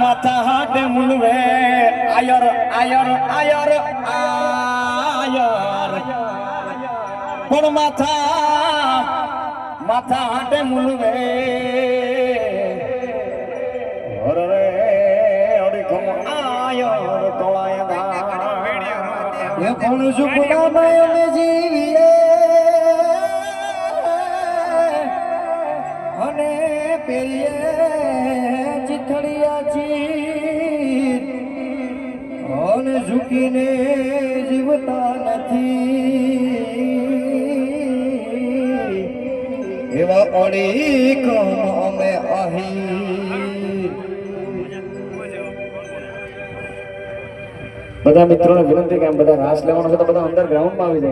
માથા હાટે મુલવે આયર આયર આયર આયર પણ માથા હાટે મુલવે રે ઓડીખમ આયર તોળાયદા એ પણ સુખના નયન જીવીએ અને પેરીએ ચીથડિયા છી અને ઝૂકીને જીવતા નથી એવા ઓડીખમ અમે અહીં બધા મિત્રોને વિનંતી કે આમ બધા રાસ લેવાનો છે તો બધા અંડરગ્રાઉન્ડમાં આવી જાય.